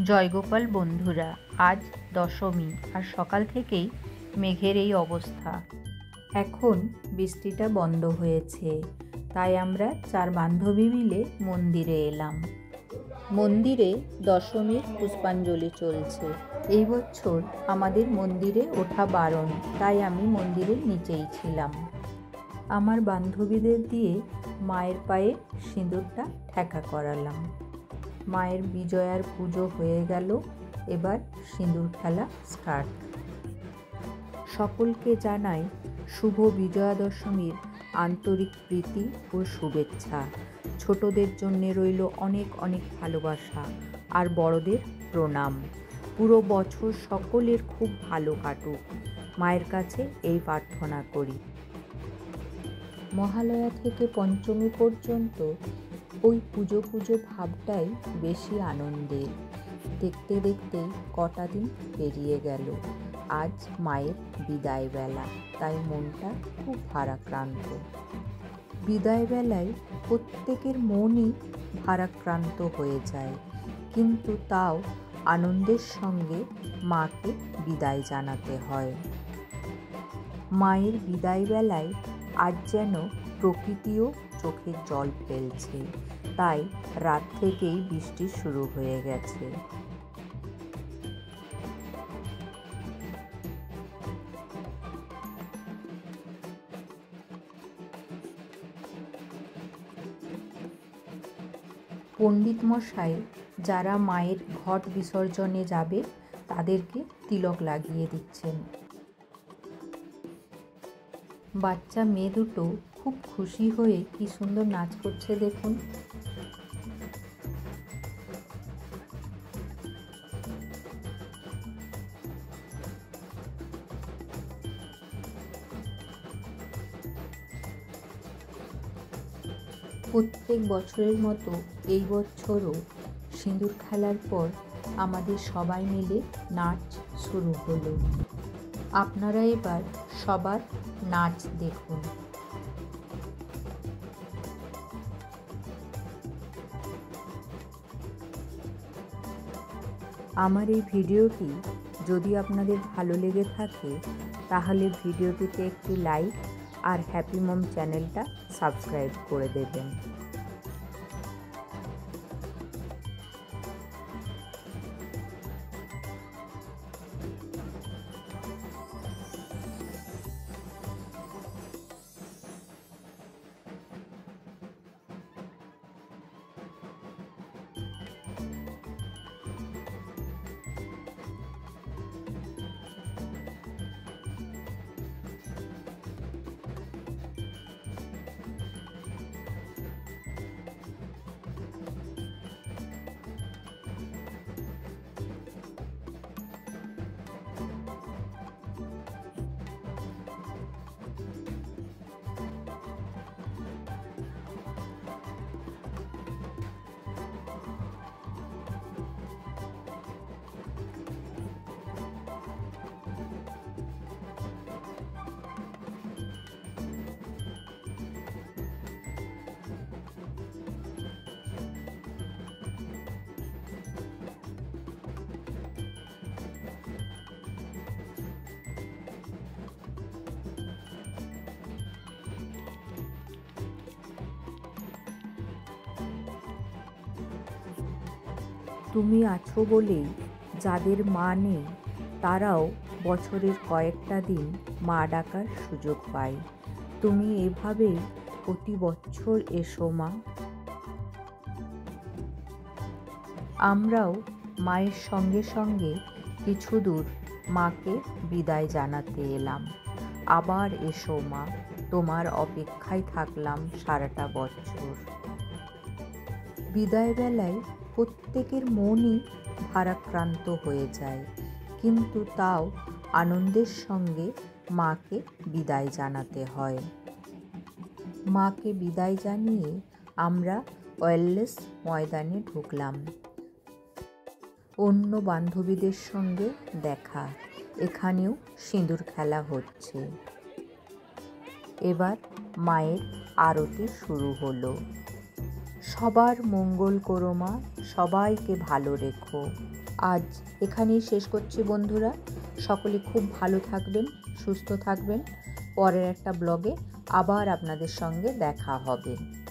জয়গোপাল বন্ধুরা, আজ দশমী আর সকাল থেকেই মেঘের এই অবস্থা। এখন বৃষ্টিটা বন্ধ হয়েছে, তাই আমরা 4 বান্ধবী মিলে মন্দিরে এলাম। মন্দিরে দশমীর পুষ্পাঞ্জলি চলছে। এই বছর আমাদের মন্দিরে ওঠা বারণ, তাই আমি মন্দিরের নিচেই ছিলাম। আমার বান্ধবীদের দিয়ে মায়ের পায়ে সিঁদুরটা ঠেকা করালাম। মায়ের বিজয়ার পুজো হয়ে গেল, এবার সিঁদুর খেলা স্টার্ট। সকলকে জানাই শুভ বিজয়া দশমীর আন্তরিক প্রীতি ও শুভেচ্ছা। ছোটদের জন্যে রইল অনেক অনেক ভালোবাসা আর বড়দের প্রণাম। পুরো বছর সকলের খুব ভালো কাটুক, মায়ের কাছে এই প্রার্থনা করি। মহালয়া থেকে পঞ্চমী পর্যন্ত ওই পুজো ভাবটাই বেশি আনন্দের। দেখতে দেখতে কটা দিন পেরিয়ে গেল। আজ মায়ের বিদায় বেলা, তাই মনটা খুব ভারাক্রান্ত। বিদায় বেলায় প্রত্যেকের মনই ভারাক্রান্ত হয়ে যায়, কিন্তু তাও আনন্দের সঙ্গে মাকে বিদায় জানাতে হয়। মায়ের বিদায় বেলায় আজ যেন প্রকৃতিও চোখের জল ফেলছে, তাই রাত থেকেই বৃষ্টি শুরু হয়ে গেছে। পণ্ডিত মশাই যারা মায়ের ঘট বিসর্জনে যাবে তাদেরকে তিলক লাগিয়ে দিচ্ছেন। বাচ্চা মেয়ে দুটো খুব খুশি হয়ে কি সুন্দর নাচ করছে দেখুন। প্রত্যেক বছরের মতো এই বছরও সিঁদুর খেলার পর আমাদের সবাই মিলে নাচ শুরু হলো। আপনারা এবার সবার নাচ দেখুন। আমার এই ভিডিওটি যদি আপনাদের ভালো লেগে থাকে তাহলে ভিডিওটিতে একটি লাইক আর হ্যাপি মম চ্যানেলটা সাবস্ক্রাইব করে দেবেন। তুমি আছো বলেই যাদের মা নেই তারাও বছরের কয়েকটা দিন মা ডাকার সুযোগ পায়। তুমি এভাবেই প্রতি বছর এসো মা। আমরাও মায়ের সঙ্গে সঙ্গে কিছু দূর মাকে বিদায় জানাতে এলাম। আবার এসো মা, তোমার অপেক্ষায় থাকলাম সারাটা বছর। বিদায় বেলায় প্রত্যেকের মনই ভারাক্রান্ত হয়ে যায়, কিন্তু তাও আনন্দের সঙ্গে মাকে বিদায় জানাতে হয়। মাকে বিদায় জানিয়ে আমরা ওয়েলনেস ময়দানে ঢুকলাম। অন্য বান্ধবীদের সঙ্গে দেখা, এখানেও সিঁদুর খেলা হচ্ছে। এবার মায়ের আরতি শুরু হলো। সবার মঙ্গল করো মা, সবাইকে ভালো রেখো। আজ এখানেই শেষ করছি বন্ধুরা। সকলে খুব ভালো থাকবেন, সুস্থ থাকবেন। পরের একটা ব্লগে আবার আপনাদের সঙ্গে দেখা হবে।